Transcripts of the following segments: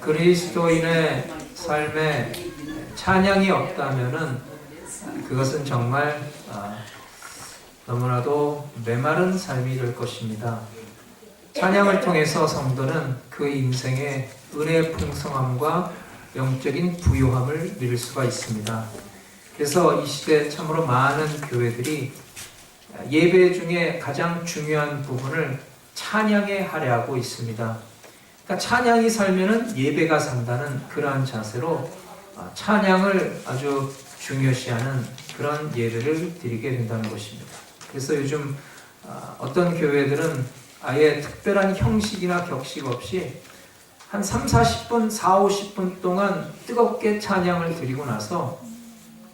그리스도인의 삶에 찬양이 없다면은 그것은 정말 너무나도 메마른 삶이 될 것입니다. 찬양을 통해서 성도는 그 인생의 은혜의 풍성함과 영적인 부요함을 누릴 수가 있습니다. 그래서 이 시대 참으로 많은 교회들이 예배 중에 가장 중요한 부분을 찬양에 할애하고 있습니다. 그러니까 찬양이 살면은 예배가 산다는 그러한 자세로 찬양을 아주 중요시하는 그런 예배를 드리게 된다는 것입니다. 그래서 요즘 어떤 교회들은 아예 특별한 형식이나 격식 없이 한 3, 40분, 4, 50분 동안 뜨겁게 찬양을 드리고 나서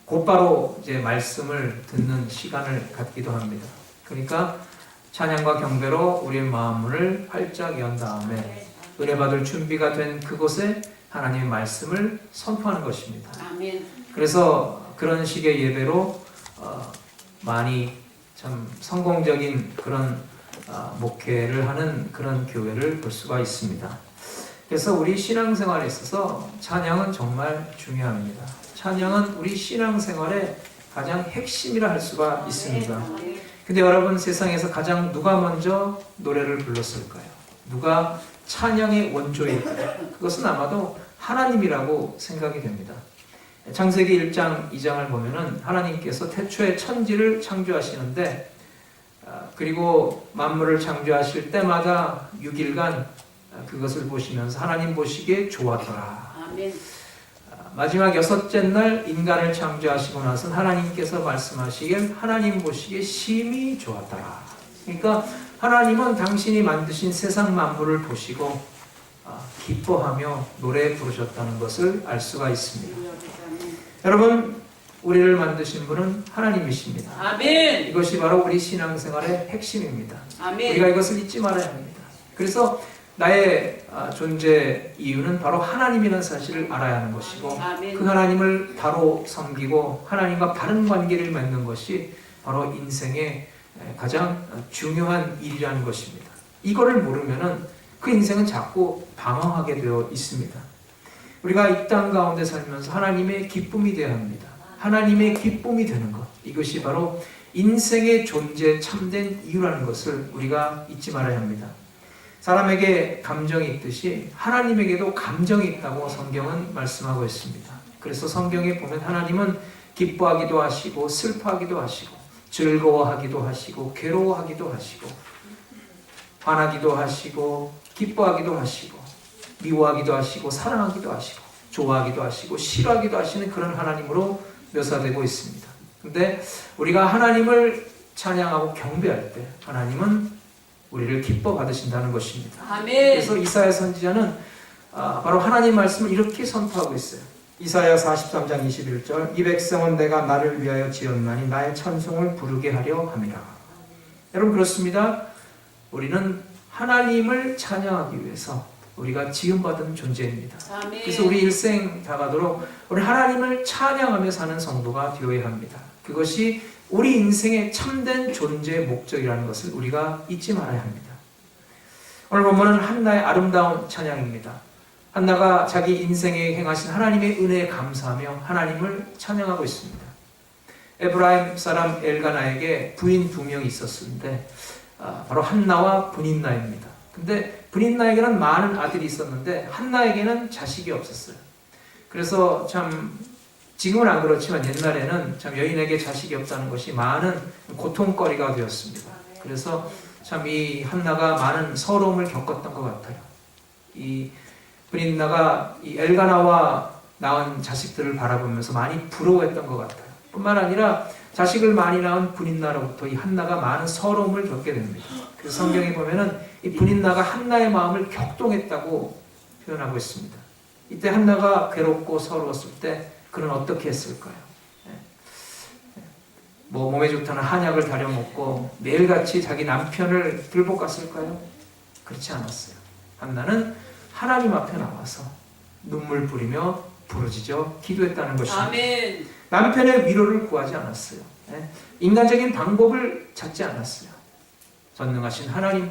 곧바로 이제 말씀을 듣는 시간을 갖기도 합니다. 그러니까 찬양과 경배로 우리의 마음을 활짝 연 다음에 은혜 받을 준비가 된 그곳에 하나님의 말씀을 선포하는 것입니다. 아멘. 그래서 그런 식의 예배로 많이 참 성공적인 그런 목회를 하는 그런 교회를 볼 수가 있습니다. 그래서 우리 신앙생활에 있어서 찬양은 정말 중요합니다. 찬양은 우리 신앙생활의 가장 핵심이라 할 수가 있습니다. 근데 여러분, 세상에서 가장 누가 먼저 노래를 불렀을까요? 누가 찬양의 원조일까요? 그것은 아마도 하나님이라고 생각이 됩니다. 창세기 1장 2장을 보면은 하나님께서 태초에 천지를 창조하시는데 그리고 만물을 창조하실 때마다 6일간 그것을 보시면서 하나님 보시기에 좋았더라. 아멘. 마지막 6째 날 인간을 창조하시고 나서 하나님께서 말씀하시길 하나님 보시기에 심히 좋았더라. 그러니까 하나님은 당신이 만드신 세상 만물을 보시고 기뻐하며 노래 부르셨다는 것을 알 수가 있습니다. 여러분, 우리를 만드신 분은 하나님이십니다. 아멘. 이것이 바로 우리 신앙생활의 핵심입니다. 아멘. 우리가 이것을 잊지 말아야 합니다. 그래서 나의 존재 이유는 바로 하나님이라는 사실을 알아야 하는 것이고, 아멘. 그 하나님을 바로 섬기고 하나님과 바른 관계를 맺는 것이 바로 인생의 가장 중요한 일이라는 것입니다. 이거를 모르면은 그 인생은 자꾸 방황하게 되어 있습니다. 우리가 이 땅 가운데 살면서 하나님의 기쁨이 되어야 합니다. 하나님의 기쁨이 되는 것, 이것이 바로 인생의 존재 참된 이유라는 것을 우리가 잊지 말아야 합니다. 사람에게 감정이 있듯이 하나님에게도 감정이 있다고 성경은 말씀하고 있습니다. 그래서 성경에 보면 하나님은 기뻐하기도 하시고 슬퍼하기도 하시고 즐거워하기도 하시고 괴로워하기도 하시고 화나기도 하시고 기뻐하기도 하시고 미워하기도 하시고 사랑하기도 하시고 좋아하기도 하시고 싫어하기도 하시는 그런 하나님으로 묘사되고 있습니다. 근데 우리가 하나님을 찬양하고 경배할 때 하나님은 우리를 기뻐 받으신다는 것입니다. 아멘. 그래서 이사야 선지자는 바로 하나님 말씀을 이렇게 선포하고 있어요. 이사야 43장 21절, 이 백성은 내가 나를 위하여 지었나니 나의 찬송을 부르게 하려 함이라. 여러분, 그렇습니다. 우리는 하나님을 찬양하기 위해서 우리가 지음받은 존재입니다. 아멘. 그래서 우리 일생 다가도록 우리 하나님을 찬양하며 사는 성도가 되어야 합니다. 그것이 우리 인생의 참된 존재의 목적이라는 것을 우리가 잊지 말아야 합니다. 오늘 본문은 한나의 아름다운 찬양입니다. 한나가 자기 인생에 행하신 하나님의 은혜에 감사하며 하나님을 찬양하고 있습니다. 에브라임 사람 엘가나에게 부인 2명이 있었는데 바로 한나와 브닌나입니다. 근데 브닌나에게는 많은 아들이 있었는데 한나에게는 자식이 없었어요. 그래서 참 지금은 안 그렇지만 옛날에는 참 여인에게 자식이 없다는 것이 많은 고통거리가 되었습니다. 그래서 참 이 한나가 많은 서러움을 겪었던 것 같아요. 이 브닌나가 이 엘가나와 낳은 자식들을 바라보면서 많이 부러워했던 것 같아요. 뿐만 아니라 자식을 많이 낳은 브닌나로부터 이 한나가 많은 서러움을 겪게 됩니다. 그래서 성경에 보면은 이 브닌나가 한나의 마음을 격동했다고 표현하고 있습니다. 이때 한나가 괴롭고 서러웠을 때 그는 어떻게 했을까요? 뭐 몸에 좋다는 한약을 다려 먹고 매일같이 자기 남편을 들볶았을까요? 그렇지 않았어요. 한나는 하나님 앞에 나와서 눈물 뿌리며 부르짖어 기도했다는 것입니다. 아멘. 남편의 위로를 구하지 않았어요. 인간적인 방법을 찾지 않았어요. 전능하신 하나님,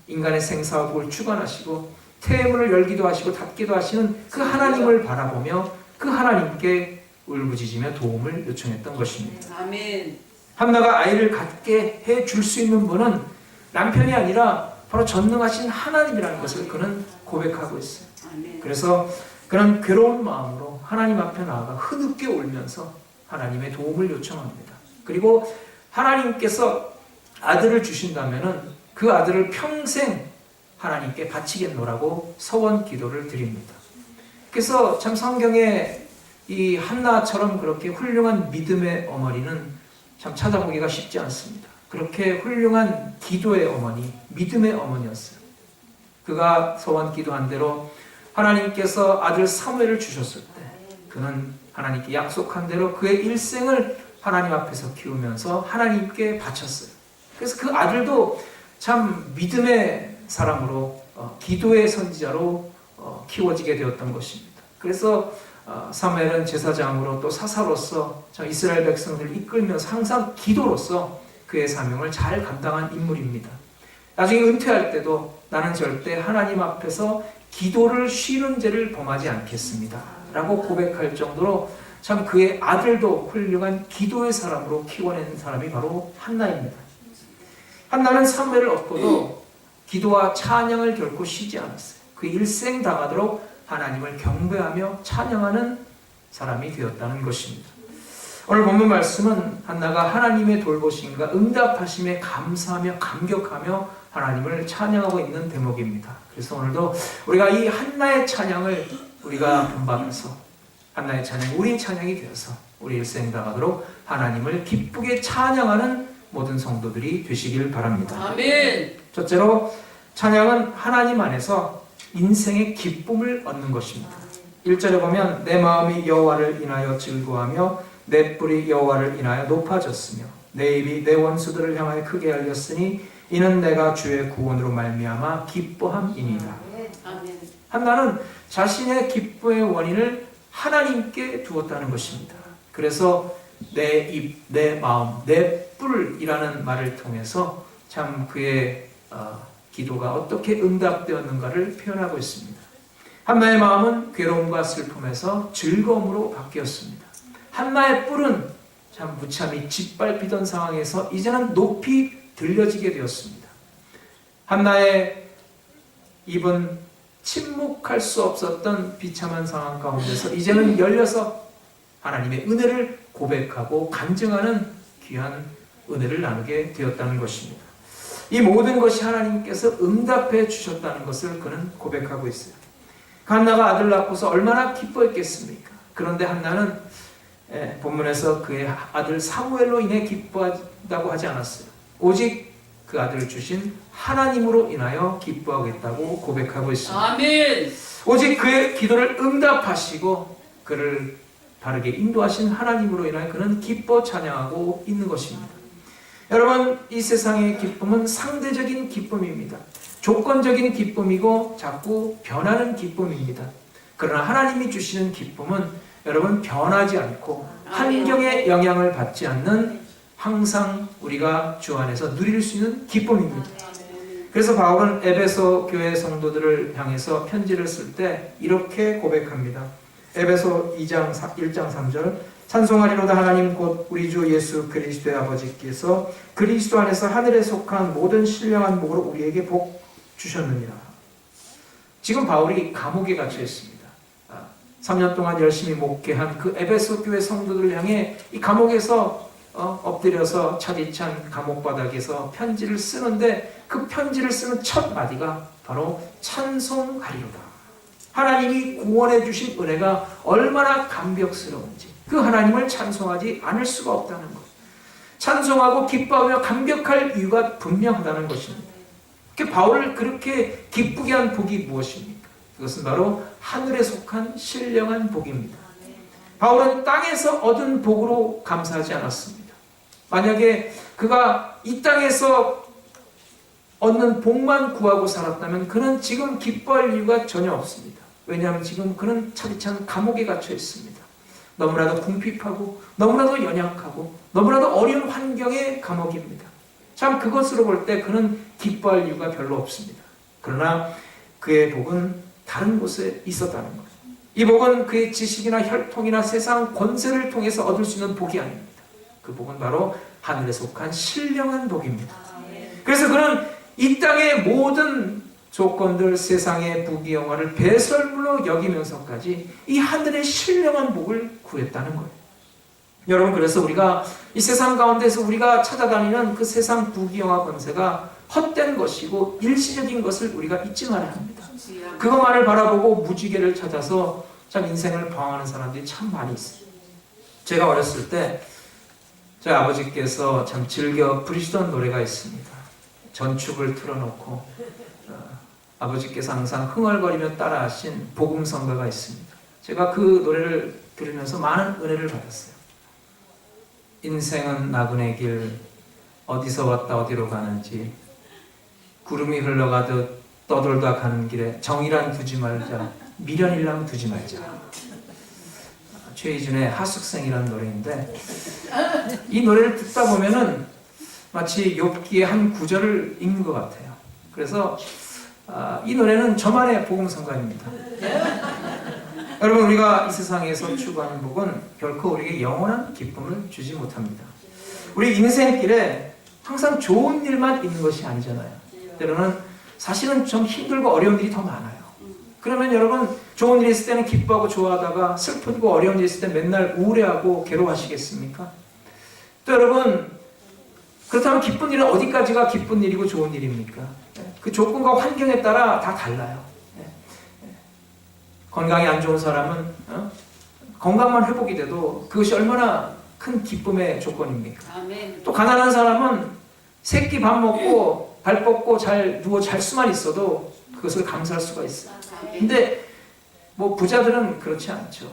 인간의 생사와 복을 주관하시고 태문을 열기도 하시고 닫기도 하시는 그 하나님을 바라보며 그 하나님께 울부짖으며 도움을 요청했던 것입니다. 아멘. 한나가 아이를 갖게 해줄 수 있는 분은 남편이 아니라 바로 전능하신 하나님이라는 것을 그는 고백하고 있어요. 아멘. 그래서 그는 괴로운 마음으로 하나님 앞에 나아가 흐느껴 울면서 하나님의 도움을 요청합니다. 그리고 하나님께서 아들을 주신다면은 그 아들을 평생 하나님께 바치겠노라고 서원 기도를 드립니다. 그래서 참 성경에 이 한나처럼 그렇게 훌륭한 믿음의 어머니는 참 찾아보기가 쉽지 않습니다. 그렇게 훌륭한 기도의 어머니, 믿음의 어머니였어요. 그가 서원 기도한 대로 하나님께서 아들 사무엘을 주셨을 때 그는 하나님께 약속한 대로 그의 일생을 하나님 앞에서 키우면서 하나님께 바쳤어요. 그래서 그 아들도 참 믿음의 사람으로 기도의 선지자로 키워지게 되었던 것입니다. 그래서 사무엘은 제사장으로 또 사사로서 이스라엘 백성들을 이끌면서 항상 기도로서 그의 사명을 잘 감당한 인물입니다. 나중에 은퇴할 때도 나는 절대 하나님 앞에서 기도를 쉬는 죄를 범하지 않겠습니다 라고 고백할 정도로 참 그의 아들도 훌륭한 기도의 사람으로 키워낸 사람이 바로 한나입니다. 한나는 사무엘을 얻고도 기도와 찬양을 결코 쉬지 않았어요. 그 일생 다하도록 하나님을 경배하며 찬양하는 사람이 되었다는 것입니다. 오늘 본문 말씀은 한나가 하나님의 돌보심과 응답하심에 감사하며 감격하며 하나님을 찬양하고 있는 대목입니다. 그래서 오늘도 우리가 이 한나의 찬양을 우리가 본받아서 한나의 찬양이 우리 찬양이 되어서 우리 일생 다하도록 하나님을 기쁘게 찬양하는 모든 성도들이 되시길 바랍니다. 아멘. 첫째로 찬양은 하나님 안에서 인생의 기쁨을 얻는 것입니다. 1절에 보면 내 마음이 여호와를 인하여 즐거워하며 내 뿔이 여호와를 인하여 높아졌으며 내 입이 내 원수들을 향하여 크게 열렸으니 이는 내가 주의 구원으로 말미암아 기뻐함이니이다. 아멘. 한나는 자신의 기쁨의 원인을 하나님께 두었다는 것입니다. 그래서 내 입, 내 마음, 내 뿔이라는 말을 통해서 참 그의 기도가 어떻게 응답되었는가를 표현하고 있습니다. 한나의 마음은 괴로움과 슬픔에서 즐거움으로 바뀌었습니다. 한나의 뿔은 참 무참히 짓밟히던 상황에서 이제는 높이 들려지게 되었습니다. 한나의 입은 침묵할 수 없었던 비참한 상황 가운데서 이제는 열려서 하나님의 은혜를 고백하고 간증하는 귀한 은혜를 나누게 되었다는 것입니다. 이 모든 것이 하나님께서 응답해 주셨다는 것을 그는 고백하고 있어요. 한나가 아들 낳고서 얼마나 기뻐했겠습니까? 그런데 한나는 본문에서 그의 아들 사무엘로 인해 기뻐한다고 하지 않았어요. 오직 그 아들을 주신 하나님으로 인하여 기뻐하겠다고 고백하고 있습니다. 아멘. 오직 그의 기도를 응답하시고 그를 바르게 인도하신 하나님으로 인하여 그는 기뻐 찬양하고 있는 것입니다. 여러분, 이 세상의 기쁨은 상대적인 기쁨입니다. 조건적인 기쁨이고 자꾸 변하는 기쁨입니다. 그러나 하나님이 주시는 기쁨은 여러분 변하지 않고 환경의 영향을 받지 않는 항상 우리가 주 안에서 누릴 수 있는 기쁨입니다. 그래서 바울은 에베소 교회 성도들을 향해서 편지를 쓸 때 이렇게 고백합니다. 에베소 1장 3절 찬송하리로다 하나님 곧 우리 주 예수 그리스도의 아버지께서 그리스도 안에서 하늘에 속한 모든 신령한 복으로 우리에게 복 주셨느니라. 지금 바울이 감옥에 갇혀 있습니다. 3년 동안 열심히 목회한 그 에베소 교회 성도들을 향해 이 감옥에서 엎드려서 차디찬 감옥바닥에서 편지를 쓰는데 그 편지를 쓰는 첫 마디가 바로 찬송하리로다. 하나님이 구원해 주신 은혜가 얼마나 감격스러운지 그 하나님을 찬송하지 않을 수가 없다는 것. 찬송하고 기뻐하며 감격할 이유가 분명하다는 것입니다. 바울을 그렇게 기쁘게 한 복이 무엇입니까? 그것은 바로 하늘에 속한 신령한 복입니다. 바울은 땅에서 얻은 복으로 감사하지 않았습니다. 만약에 그가 이 땅에서 얻는 복만 구하고 살았다면 그는 지금 기뻐할 이유가 전혀 없습니다. 왜냐하면 지금 그는 차디찬 감옥에 갇혀 있습니다. 너무나도 궁핍하고 너무나도 연약하고 너무나도 어려운 환경의 감옥입니다. 참 그것으로 볼 때 그는 기뻐할 이유가 별로 없습니다. 그러나 그의 복은 다른 곳에 있었다는 거예요. 이 복은 그의 지식이나 혈통이나 세상 권세를 통해서 얻을 수 있는 복이 아닙니다. 그 복은 바로 하늘에 속한 신령한 복입니다. 그래서 그는 이 땅의 모든 조건들, 세상의 부귀영화를 배설물로 여기면서까지 이 하늘의 신령한 복을 구했다는 거예요. 여러분, 그래서 우리가 이 세상 가운데서 우리가 찾아다니는 그 세상 부귀영화 권세가 헛된 것이고 일시적인 것을 우리가 잊지 말아야 합니다. 그것만을 바라보고 무지개를 찾아서 참 인생을 방황하는 사람들이 참 많이 있어요. 제가 어렸을 때 저희 아버지께서 참 즐겨 부르시던 노래가 있습니다. 전축을 틀어놓고 아버지께서 항상 흥얼거리며 따라하신 복음성가가 있습니다. 제가 그 노래를 들으면서 많은 은혜를 받았어요. 인생은 나그네 길, 어디서 왔다 어디로 가는지, 구름이 흘러가듯 떠돌다 가는 길에 정이란 두지 말자, 미련일랑 두지 말자. 최희준의 하숙생이라는 노래인데, 이 노래를 듣다 보면은 마치 욥기의 한 구절을 읽는 것 같아요. 그래서 이 노래는 저만의 복음성가입니다. 여러분, 우리가 이 세상에서 추구하는 복은 결코 우리에게 영원한 기쁨을 주지 못합니다. 우리 인생길에 항상 좋은 일만 있는 것이 아니잖아요. 때로는 사실은 좀 힘들고 어려운 일이 더 많아요. 그러면 여러분, 좋은 일이 있을 때는 기뻐하고 좋아하다가 슬프고 어려운 일이 있을 때 맨날 우울해하고 괴로워하시겠습니까? 또 여러분, 그렇다면 기쁜 일은 어디까지가 기쁜 일이고 좋은 일입니까? 그 조건과 환경에 따라 다 달라요. 건강이 안 좋은 사람은 건강만 회복이 돼도 그것이 얼마나 큰 기쁨의 조건입니까? 아멘. 또 가난한 사람은 새끼 밥 먹고 발 뻗고 잘 누워 잘 수만 있어도 그것을 감사할 수가 있어요. 근데 뭐 부자들은 그렇지 않죠.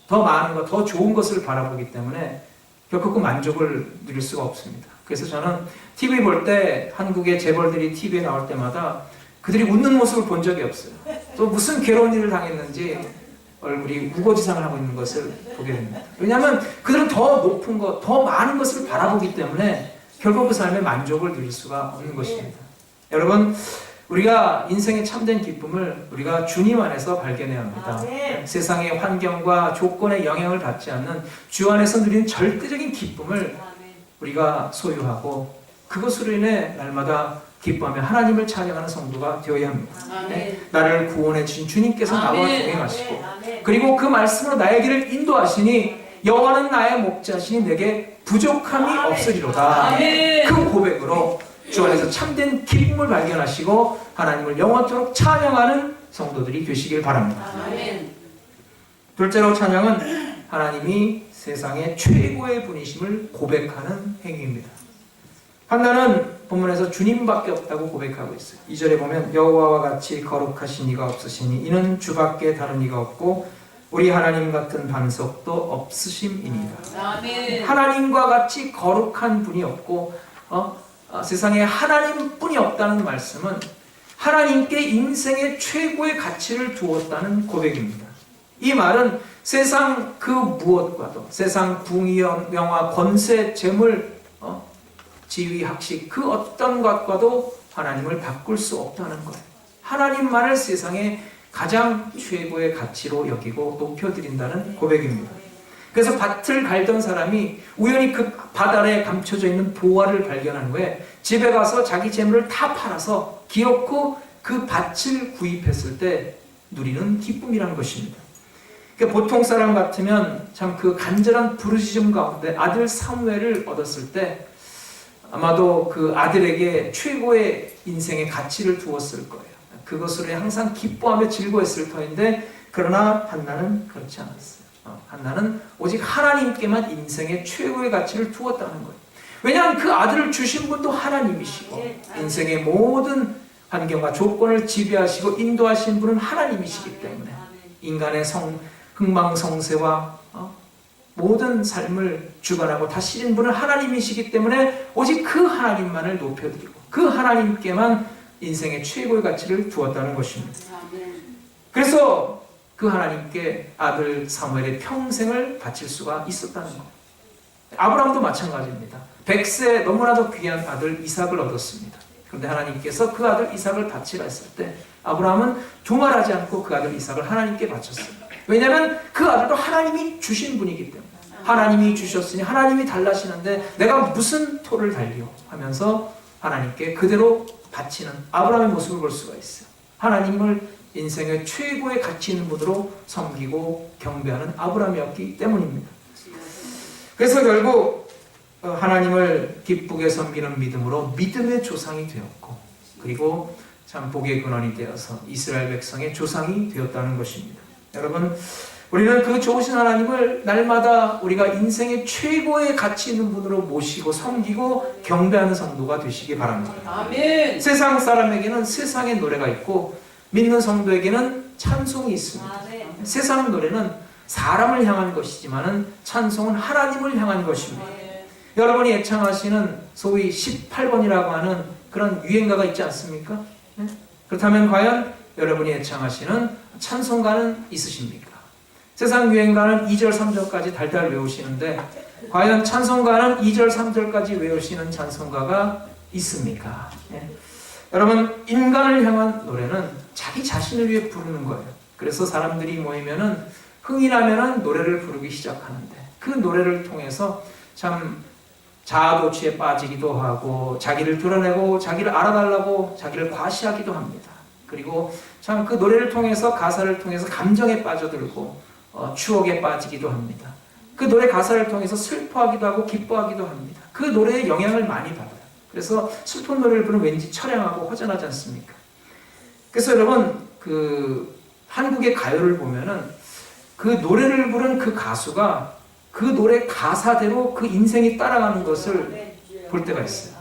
더 많은 것, 더 좋은 것을 바라보기 때문에 결코 그 만족을 누릴 수가 없습니다. 그래서 저는 TV 볼 때 한국의 재벌들이 TV에 나올 때마다 그들이 웃는 모습을 본 적이 없어요. 또 무슨 괴로운 일을 당했는지 얼굴이 우거지상을 하고 있는 것을 보게 됩니다. 왜냐하면 그들은 더 높은 것, 더 많은 것을 바라보기 때문에 결국 그 삶의 만족을 누릴 수가 없는 것입니다. 여러분, 우리가 인생의 참된 기쁨을 우리가 주님 안에서 발견해야 합니다. 세상의 환경과 조건의 영향을 받지 않는 주 안에서 누리는 절대적인 기쁨을 우리가 소유하고 그것으로 인해 날마다 기뻐하며 하나님을 찬양하는 성도가 되어야 합니다. 나를 구원해 주신 주님께서 나와 동행하시고 그리고 그 말씀으로 나의 길을 인도하시니 여호와는 나의 목자시니 내게 부족함이 없으리로다. 그 고백으로 주 안에서 참된 기쁨을 발견하시고 하나님을 영원토록 찬양하는 성도들이 되시길 바랍니다. 둘째로, 찬양은 하나님이 세상의 최고의 분이심을 고백하는 행위입니다. 한나는 본문에서 주님밖에 없다고 고백하고 있어요. 2절에 보면 여호와와 같이 거룩하신 이가 없으시니 이는 주밖에 다른 이가 없고 우리 하나님 같은 반석도 없으심이니이다. 하나님과 같이 거룩한 분이 없고 세상에 하나님뿐이 없다는 말씀은 하나님께 인생의 최고의 가치를 두었다는 고백입니다. 이 말은 세상 그 무엇과도, 세상 부귀, 영화, 권세, 재물, 지위, 학식 그 어떤 것과도 하나님을 바꿀 수 없다는 거예요. 하나님만을 세상에 가장 최고의 가치로 여기고 높여드린다는 고백입니다. 그래서 밭을 갈던 사람이 우연히 그 밭 아래에 감춰져 있는 보화를 발견한 후에 집에 가서 자기 재물을 다 팔아서 기어코 그 밭을 구입했을 때 누리는 기쁨이라는 것입니다. 그러니까 보통 사람 같으면 참 그 간절한 부르짖음 가운데 아들 사무엘을 얻었을 때 아마도 그 아들에게 최고의 인생의 가치를 두었을 거예요. 그것으로 항상 기뻐하며 즐거워했을 터인데 그러나 한나는 그렇지 않았어요. 한나는 오직 하나님께만 인생의 최고의 가치를 두었다는 거예요. 왜냐하면 그 아들을 주신 분도 하나님이시고 인생의 모든 환경과 조건을 지배하시고 인도하신 분은 하나님이시기 때문에 인간의 흥망성쇠와 모든 삶을 주관하고 다스리는 분은 하나님이시기 때문에 오직 그 하나님만을 높여드리고 그 하나님께만 인생의 최고의 가치를 두었다는 것입니다. 그래서 그 하나님께 아들 사무엘의 평생을 바칠 수가 있었다는 것. 아브라함도 마찬가지입니다. 100세 너무나도 귀한 아들 이삭을 얻었습니다. 그런데 하나님께서 그 아들 이삭을 바치라 했을 때 아브라함은 두말하지 않고 그 아들 이삭을 하나님께 바쳤어요. 왜냐하면 그 아들도 하나님이 주신 분이기 때문에. 하나님이 주셨으니 하나님이 달라시는데 내가 무슨 토를 달리요 하면서 하나님께 그대로 바치는 아브라함의 모습을 볼 수가 있어요. 하나님을 인생의 최고의 가치 있는 분으로 섬기고 경배하는 아브라함이었기 때문입니다. 그래서 결국 하나님을 기쁘게 섬기는 믿음으로 믿음의 조상이 되었고, 그리고 참 복의 근원이 되어서 이스라엘 백성의 조상이 되었다는 것입니다. 여러분, 우리는 그 좋으신 하나님을 날마다 우리가 인생의 최고의 가치 있는 분으로 모시고 섬기고 경배하는 성도가 되시기 바랍니다. 아멘. 세상 사람에게는 세상의 노래가 있고 믿는 성도에게는 찬송이 있습니다. 아멘. 세상 노래는 사람을 향한 것이지만 찬송은 하나님을 향한 것입니다. 네. 여러분이 애창하시는 소위 18번이라고 하는 그런 유행가가 있지 않습니까? 네? 그렇다면 과연 여러분이 애창하시는 찬송가는 있으십니까? 세상 유행가는 2절 3절까지 달달 외우시는데 과연 찬송가는 2절 3절까지 외우시는 찬송가가 있습니까? 네. 여러분, 인간을 향한 노래는 자기 자신을 위해 부르는 거예요. 그래서 사람들이 모이면은 흥이 나면은 노래를 부르기 시작하는데 그 노래를 통해서 참 자아도취에 빠지기도 하고 자기를 드러내고 자기를 알아달라고 자기를 과시하기도 합니다. 그리고 참 그 노래를 통해서 가사를 통해서 감정에 빠져들고 추억에 빠지기도 합니다. 그 노래 가사를 통해서 슬퍼하기도 하고 기뻐하기도 합니다. 그 노래의 영향을 많이 받아요. 그래서 슬픈 노래를 부르면 왠지 처량하고 허전하지 않습니까? 그래서 여러분, 그 한국의 가요를 보면은 그 노래를 부른 그 가수가 그 노래 가사대로 그 인생이 따라가는 것을 볼 때가 있어요.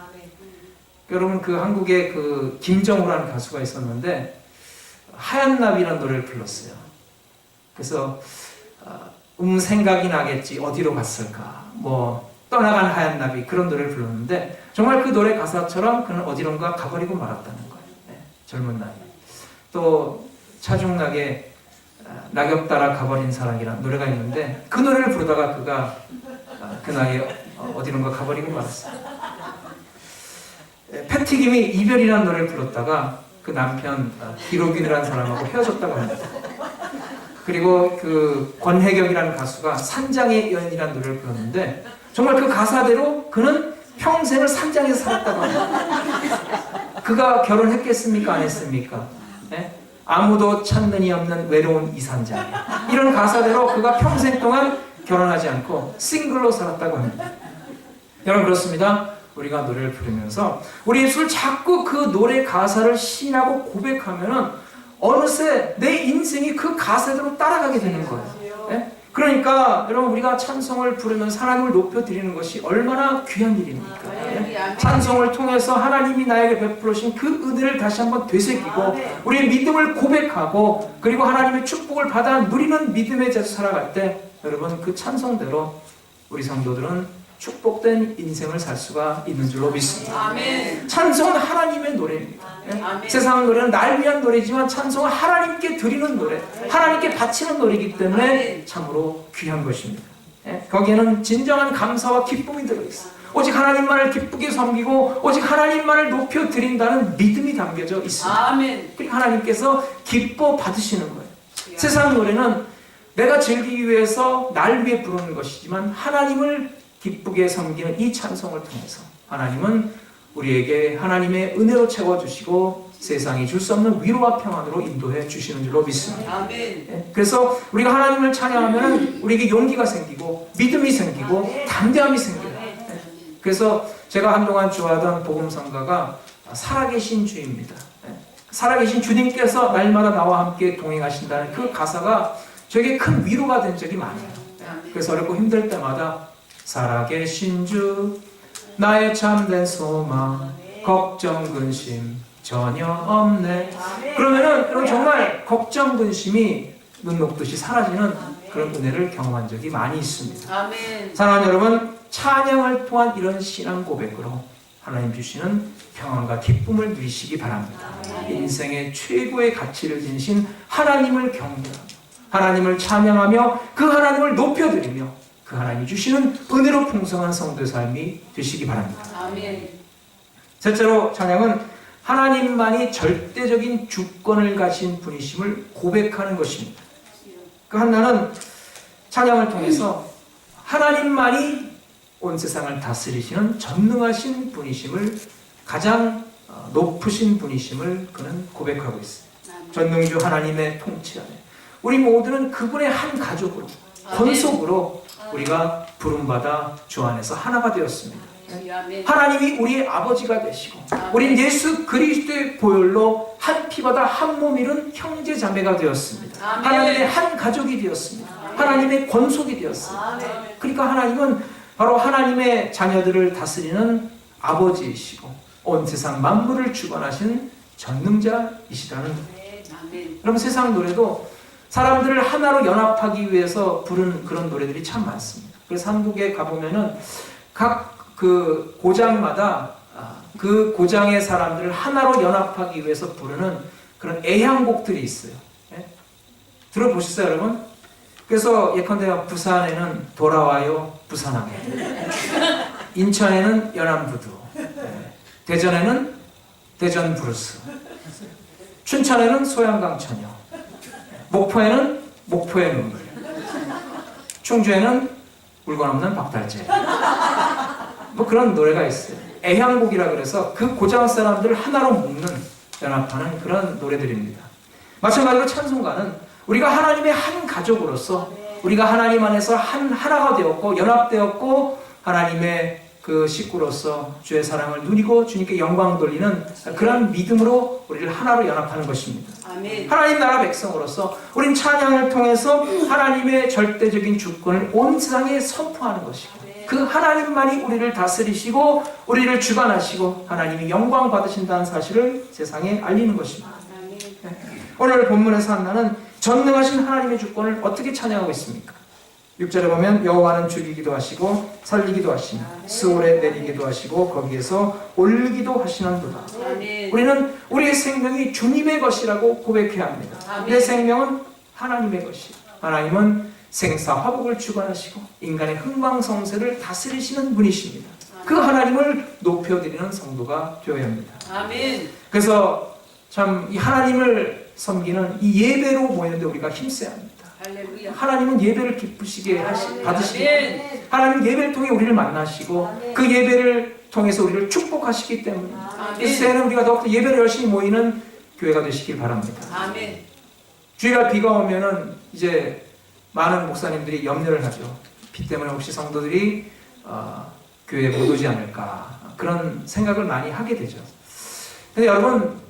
여러분, 그 한국에 그 김정우라는 가수가 있었는데 하얀 나비라는 노래를 불렀어요. 그래서 생각이 나겠지 어디로 갔을까 뭐 떠나간 하얀 나비 그런 노래를 불렀는데 정말 그 노래 가사처럼 그는 어디론가 가버리고 말았다는 거예요. 네, 젊은 나이에. 또 차중락의 낙엽 따라 가버린 사랑이라는 노래가 있는데 그 노래를 부르다가 그가 그 나이에 어디론가 가버리고 말았어요. 패티김이 이별이라는 노래를 불렀다가 그 남편 기록윤이라는 사람하고 헤어졌다고 합니다. 그리고 그 권혜경이라는 가수가 산장의 여인이라는 노래를 불렀는데 정말 그 가사대로 그는 평생을 산장에서 살았다고 합니다. 그가 결혼했겠습니까? 안 했습니까? 네? 아무도 찾는 이 없는 외로운 이산장. 이런 가사대로 그가 평생 동안 결혼하지 않고 싱글로 살았다고 합니다. 여러분, 그렇습니다. 우리가 노래를 부르면서 우리 입술 자꾸 그 노래 가사를 시인하고 고백하면은 어느새 내 인생이 그 가사대로 따라가게 되는 거예요. 네? 그러니까 여러분, 우리가 찬송을 부르면서 하나님을 높여드리는 것이 얼마나 귀한 일입니까? 네? 찬송을 통해서 하나님이 나에게 베풀으신 그 은혜를 다시 한번 되새기고 우리의 믿음을 고백하고 그리고 하나님의 축복을 받아 누리는 믿음의 자로 살아갈 때 여러분, 그 찬송대로 우리 성도들은 축복된 인생을 살 수가 있는 줄로 믿습니다. 아멘. 찬송은 하나님의 노래입니다. 아멘. 세상 노래는 날 위한 노래지만 찬송은 하나님께 드리는 노래, 하나님께 바치는 노래이기 때문에 아멘. 참으로 귀한 것입니다. 거기에는 진정한 감사와 기쁨이 들어있어요. 오직 하나님만을 기쁘게 섬기고 오직 하나님만을 높여드린다는 믿음이 담겨져 있습니다. 아멘. 그러니까 하나님께서 기뻐 받으시는 거예요. 세상 노래는 내가 즐기기 위해서 날 위해 부르는 것이지만 하나님을 기쁘게 섬기는 이 찬송을 통해서 하나님은 우리에게 하나님의 은혜로 채워주시고 세상이 줄 수 없는 위로와 평안으로 인도해 주시는 줄로 믿습니다. 아멘. 그래서 우리가 하나님을 찬양하면 우리에게 용기가 생기고 믿음이 생기고 담대함이 생겨요. 그래서 제가 한동안 좋아하던 복음성가가 살아계신 주입니다. 살아계신 주님께서 날마다 나와 함께 동행하신다는 그 가사가 저에게 큰 위로가 된 적이 많아요. 그래서 어렵고 힘들 때마다 살아계신 주 나의 참된 소망 걱정 근심 전혀 없네. 그러면은 여러분, 정말 걱정 근심이 눈 녹듯이 사라지는 그런 은혜를 경험한 적이 많이 있습니다. 아멘. 사랑하는 여러분, 찬양을 통한 이런 신앙 고백으로 하나님 주시는 평안과 기쁨을 누리시기 바랍니다. 인생의 최고의 가치를 지니신 하나님을 경배하며 하나님을 찬양하며 그 하나님을 높여드리며 그 하나님이 주시는 은혜로 풍성한 성도의 삶이 되시기 바랍니다. 아멘. 셋째로, 찬양은 하나님만이 절대적인 주권을 가진 분이심을 고백하는 것입니다. 그 한나는 찬양을 통해서 하나님만이 온 세상을 다스리시는 전능하신 분이심을, 가장 높으신 분이심을 그는 고백하고 있습니다. 전능주 하나님의 통치 안에 우리 모두는 그분의 한 가족으로, 권속으로 우리가 부름받아 주 안에서 하나가 되었습니다. 하나님이 우리의 아버지가 되시고 우린 예수 그리스도의 보혈로 한 피바다 한 몸 이룬 형제 자매가 되었습니다. 하나님의 한 가족이 되었습니다. 하나님의 권속이 되었습니다. 그러니까 하나님은 바로 하나님의 자녀들을 다스리는 아버지이시고 온 세상 만물을 주관하신 전능자이시다는 거예요. 여러분, 세상 노래도 사람들을 하나로 연합하기 위해서 부른 그런 노래들이 참 많습니다. 그래서 한국에 가보면은 각 그 고장마다 그 고장의 사람들을 하나로 연합하기 위해서 부르는 그런 애향곡들이 있어요. 예? 들어보셨어요, 여러분? 그래서 예컨대 부산에는 돌아와요 부산하게, 인천에는 연안부두, 대전에는 대전 브루스, 춘천에는 소양강 처녀, 목포에는 목포의 눈물, 충주에는 물건 없는 박달재. 뭐 그런 노래가 있어요. 애향곡이라 그래서 그 고장 사람들을 하나로 묶는, 연합하는 그런 노래들입니다. 마찬가지로 찬송가는 우리가 하나님의 한 가족으로서 우리가 하나님 안에서 하나가 되었고 연합되었고 하나님의 그 식구로서 주의 사랑을 누리고 주님께 영광 돌리는 그런 믿음으로 우리를 하나로 연합하는 것입니다. 아멘. 하나님 나라 백성으로서 우린 찬양을 통해서 하나님의 절대적인 주권을 온 세상에 선포하는 것이고 그 하나님만이 우리를 다스리시고 우리를 주관하시고 하나님이 영광 받으신다는 사실을 세상에 알리는 것입니다. 오늘 본문에서 한나는 전능하신 하나님의 주권을 어떻게 찬양하고 있습니까? 6절에 보면 여호와는 죽이기도 하시고 살리기도 하시며 스올에 내리기도 하시고 거기에서 올리기도 하시는도다. 우리는 우리의 생명이 주님의 것이라고 고백해야 합니다. 내 생명은 하나님의 것이에요. 하나님은 생사화복을 주관하시고 인간의 흥망성쇠를 다스리시는 분이십니다. 그 하나님을 높여드리는 성도가 되어야 합니다. 아멘. 그래서 참 이 하나님을 섬기는 이 예배로 모이는데 우리가 힘써야 합니다. 할렐루야. 하나님은 예배를 기쁘시게 받으시고 하나님 예배를 통해 우리를 만나시고 그 예배를 통해서 우리를 축복하시기 때문에 이 시대에는 우리가 더욱더 예배를 열심히 모이는 교회가 되시길 바랍니다. 아멘. 주일날 비가 오면은 이제 많은 목사님들이 염려를 하죠. 비 때문에 혹시 성도들이 교회에 못 오지 않을까 그런 생각을 많이 하게 되죠. 근데 여러분,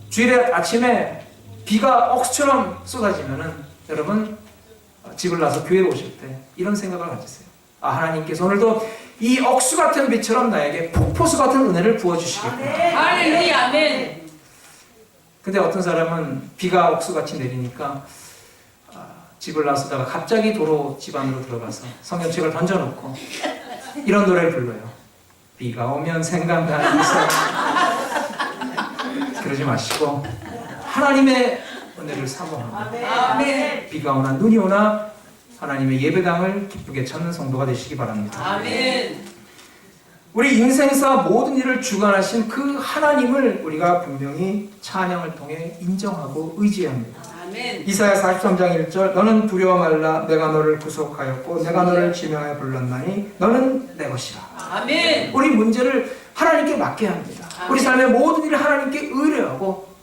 주일에 아침에 비가 억수처럼 쏟아지면은 여러분 집을 나서 교회에 오실 때 이런 생각을 가지세요. 하나님께서 오늘도 이 억수 같은 비처럼 나에게 폭포수 같은 은혜를 부어주시겠구나. 할렐루야, 아멘. 근데 어떤 사람은 비가 억수같이 내리니까 집을 나서다가 갑자기 도로 집 안으로 들어가서 성경책을 던져놓고 이런 노래를 불러요. 비가 오면 생각나는 이상. 그러지 마시고 하나님의 은혜를 사모합니다. 아멘. 비가 오나 눈이 오나 하나님의 예배당을 기쁘게 찾는 성도가 되시기 바랍니다. 아멘. 우리 인생사 모든 일을 주관하신 그 하나님을 우리가 분명히 찬양을 통해 인정하고 의지합니다. 아멘. 이사야 43장 1절 너는 두려워 말라 내가 너를 구속하였고 내가 너를 지명하여 불렀나니 너는 내 것이라. 아멘. 우리 문제를 하나님께 맡겨야 합니다. 아멘. 우리 삶의 모든 일을 하나님께 의뢰하고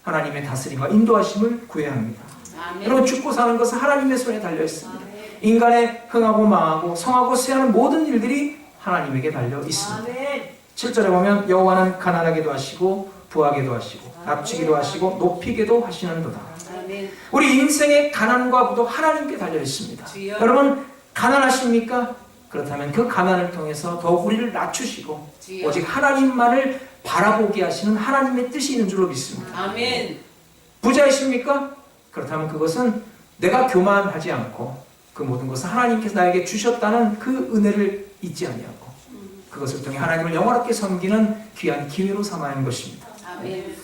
하나님의 다스림과 인도하심을 구해야 합니다. 아멘. 여러분, 죽고 사는 것은 하나님의 손에 달려 있습니다. 아멘. 인간의 흥하고 망하고 성하고 쇠하는 모든 일들이 하나님에게 달려 있습니다. 아멘. 7절에 보면 여호와는 가난하게도 하시고 부하게도 하시고 납치기도 하시고 높이게도 하시는도다. 아멘. 우리 인생의 가난과 부도 하나님께 달려 있습니다. 주여. 여러분, 가난하십니까? 그렇다면 그 가난을 통해서 더욱 우리를 낮추시고 주여. 오직 하나님만을 바라보게 하시는 하나님의 뜻이 있는 줄로 믿습니다. 아멘. 부자이십니까? 그렇다면 그것은 내가 교만하지 않고 그 모든 것을 하나님께서 나에게 주셨다는 그 은혜를 잊지 아니하고 그것을 통해 하나님을 영원하게 섬기는 귀한 기회로 삼아야 하는 것입니다. 아멘.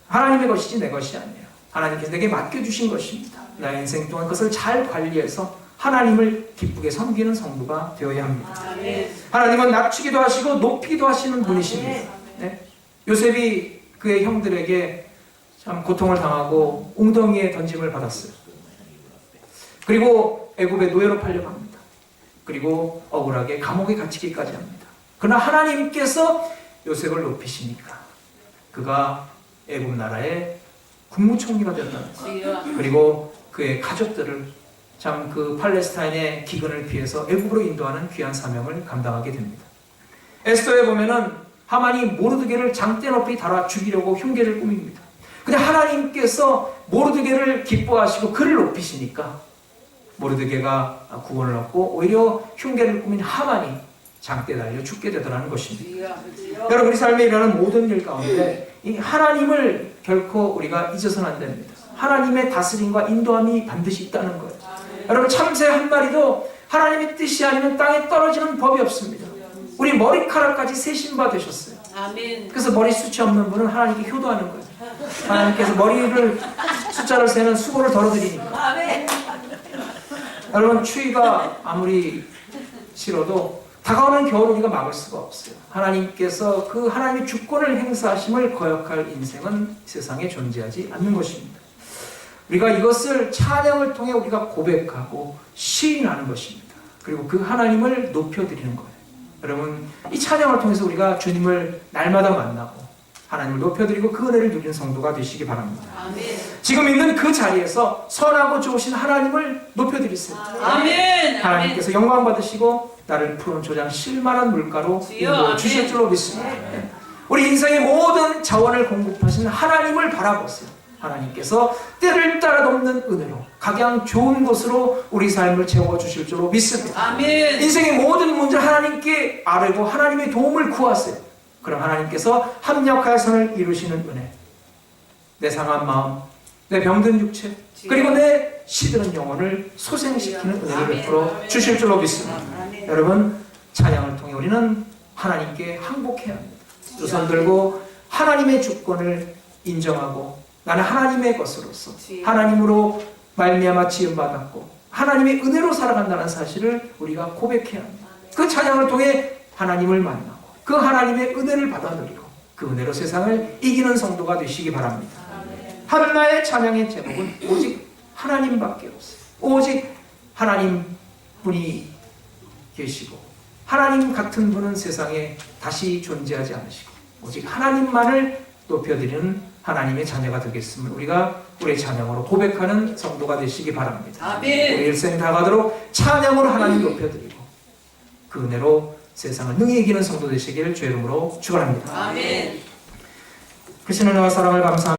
하나님의 것이지 내 것이 아니에요. 하나님께서 내게 맡겨주신 것입니다. 나의 인생 동안 그것을 잘 관리해서 하나님을 기쁘게 섬기는 성도가 되어야 합니다. 아멘. 하나님은 낮추기도 하시고 높이기도 하시는 분이십니다. 네? 요셉이 그의 형들에게 참 고통을 당하고 웅덩이에 던짐을 받았어요. 그리고 애굽의 노예로 팔려갑니다. 그리고 억울하게 감옥에 갇히기까지 합니다. 그러나 하나님께서 요셉을 높이시니까 그가 애굽 나라의 국무총리가 되었다는 거예요. 그리고 그의 가족들을 참 그 팔레스타인의 기근을 피해서 애굽으로 인도하는 귀한 사명을 감당하게 됩니다. 에스더에 보면은 하만이 모르드게를 장대 높이 달아 죽이려고 흉계를 꾸밉니다. 근데 하나님께서 모르드게를 기뻐하시고 그를 높이시니까 모르드게가 구원을 얻고 오히려 흉계를 꾸민 하만이 장대 달려 죽게 되더라는 것입니다. 여러분, 우리 삶에 일어나는 모든 일 가운데 이 하나님을 결코 우리가 잊어서는 안 됩니다. 하나님의 다스림과 인도함이 반드시 있다는 거예요. 여러분, 참새 한 마리도 하나님의 뜻이 아니면 땅에 떨어지는 법이 없습니다. 우리 머리카락까지 세신 바 되셨어요. 아멘. 그래서 머리 숱이 없는 분은 하나님께 효도하는 거예요. 하나님께서 머리를 숫자를 세는 수고를 덜어드리니까. 아멘. 여러분, 추위가 아무리 싫어도 다가오는 겨울 우리가 막을 수가 없어요. 하나님께서 그 하나님의 주권을 행사하심을 거역할 인생은 세상에 존재하지 않는 것입니다. 우리가 이것을 찬양을 통해 우리가 고백하고 시인하는 것입니다. 그리고 그 하나님을 높여드리는 거예요. 여러분, 이 찬양을 통해서 우리가 주님을 날마다 만나고 하나님을 높여드리고 그 은혜를 누리는 성도가 되시기 바랍니다. 아멘. 지금 있는 그 자리에서 선하고 좋으신 하나님을 높여드리세요. 아멘. 하나님께서 영광 받으시고 나를 푸른 조장 실만한 물가로 인도해 주실 줄로 믿습니다. 우리 인생의 모든 자원을 공급하시는 하나님을 바라보세요. 하나님께서 때를 따라 돕는 은혜로 각양 좋은 것으로 우리 삶을 채워주실 줄로 믿습니다. 아멘. 인생의 모든 문제를 하나님께 아뢰고 하나님의 도움을 구하세요. 그럼 하나님께서 합력하여 선을 이루시는 은혜, 내 상한 마음, 내 병든 육체, 그리고 내 시드는 영혼을 소생시키는 은혜를 베풀어 주실 줄로 믿습니다. 여러분, 찬양을 통해 우리는 하나님께 항복해야 합니다. 두 손 들고 하나님의 주권을 인정하고 나는 하나님의 것으로서 하나님으로 말미암아 지음받았고 하나님의 은혜로 살아간다는 사실을 우리가 고백해야 합니다. 그 찬양을 통해 하나님을 만나고 그 하나님의 은혜를 받아 누리고 그 은혜로 세상을 이기는 성도가 되시기 바랍니다. 한나의 찬양의 제목은 오직 하나님밖에 없어요. 오직 하나님 분이 계시고 하나님 같은 분은 세상에 다시 존재하지 않으시고 오직 하나님만을 높여드리는 하나님의 자녀가 되겠음을 우리가 우리의 찬양으로 고백하는 성도가 되시기 바랍니다. 아멘. 우리 일생 다가도록 찬양으로 하나님 높여드리고 그 은혜로 세상을 능히 이기는 성도 되시기를 주의 이름으로 축원합니다. 아멘. 크신 은혜와 사랑을 감사합니다.